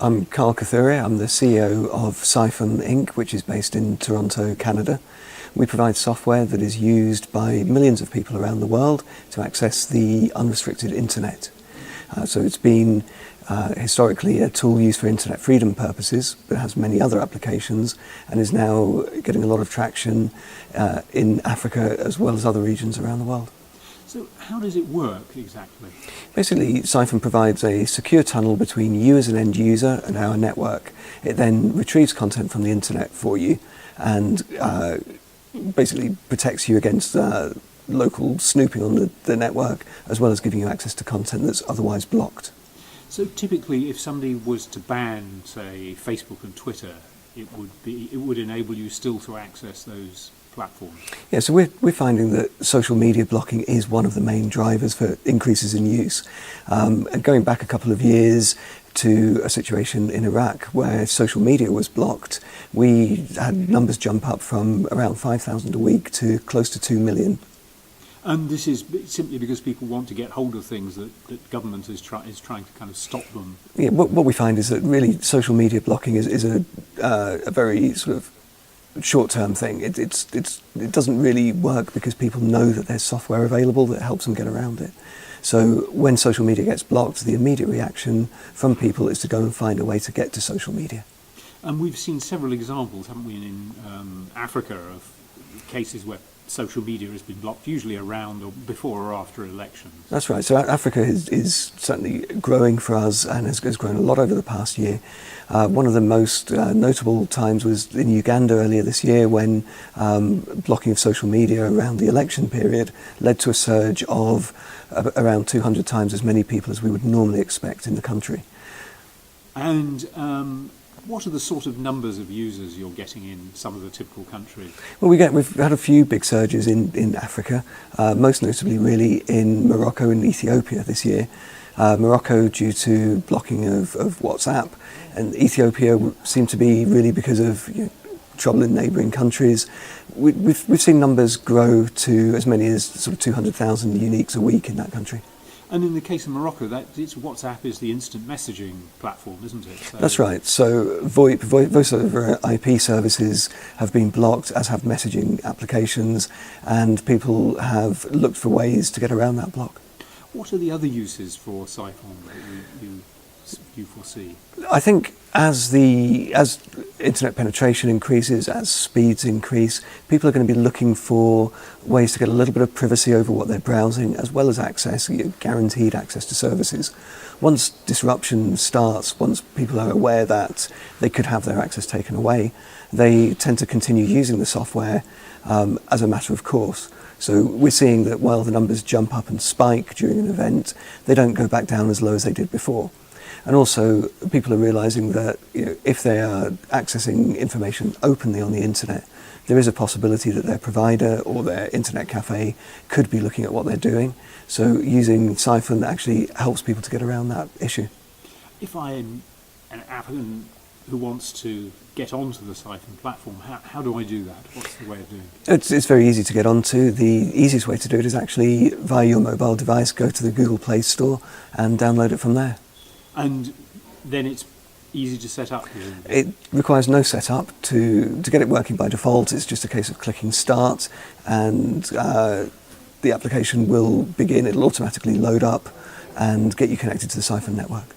I'm Karl Kathuria. I'm the CEO of Psiphon Inc., which is based in Toronto, Canada. We provide software that is used by millions of people around the world to access the unrestricted internet. So it's been historically a tool used for internet freedom purposes, but has many other applications and is now getting a lot of traction in Africa as well as other regions around the world. So how does it work exactly? Basically, Psiphon provides a secure tunnel between you as an end user and our network. It then retrieves content from the internet for you and basically protects you against local snooping on the network, as well as giving you access to content that's otherwise blocked. So typically, if somebody was to ban, say, Facebook and Twitter, it would enable you still to access those platforms. Yeah, so we're finding that social media blocking is one of the main drivers for increases in use. And going back a couple of years to a situation in Iraq where social media was blocked, we had numbers jump up from around 5,000 a week to close to 2 million. And this is simply because people want to get hold of things that government is trying to kind of stop them. Yeah, what we find is that really social media blocking is a very sort of short-term thing. It doesn't really work because people know that there's software available that helps them get around it. So when social media gets blocked, the immediate reaction from people is to go and find a way to get to social media. And we've seen several examples, haven't we, in Africa of cases where social media has been blocked, usually around or before or after elections. That's right. So Africa is certainly growing for us and has grown a lot over the past year. One of the most notable times was in Uganda earlier this year when blocking of social media around the election period led to a surge of around 200 times as many people as we would normally expect in the country. And what are the sort of numbers of users you're getting in some of the typical countries? Well, we've had a few big surges in Africa, most notably really in Morocco and Ethiopia this year. Morocco due to blocking of WhatsApp, and Ethiopia seemed to be really because of trouble in neighbouring countries. We've seen numbers grow to as many as sort of 200,000 uniques a week in that country. And in the case of Morocco, WhatsApp is the instant messaging platform, isn't it? So that's right. So VoIP, voice over IP services have been blocked, as have messaging applications, and people have looked for ways to get around that block. What are the other uses for Psiphon that you foresee? I think as internet penetration increases, as speeds increase, people are going to be looking for ways to get a little bit of privacy over what they're browsing, as well as access, guaranteed access to services. Once disruption starts, once people are aware that they could have their access taken away, they tend to continue using the software as a matter of course. So we're seeing that while the numbers jump up and spike during an event, they don't go back down as low as they did before. And also, people are realising that if they are accessing information openly on the internet, there is a possibility that their provider or their internet cafe could be looking at what they're doing. So using Psiphon actually helps people to get around that issue. If I am an African who wants to get onto the Psiphon platform, how do I do that? What's the way of doing it? It's very easy to get onto. The easiest way to do it is actually via your mobile device, go to the Google Play Store and download it from there. And then it's easy to set up? It requires no setup. To get it working by default, it's just a case of clicking start and the application will begin. It'll automatically load up and get you connected to the Psiphon network.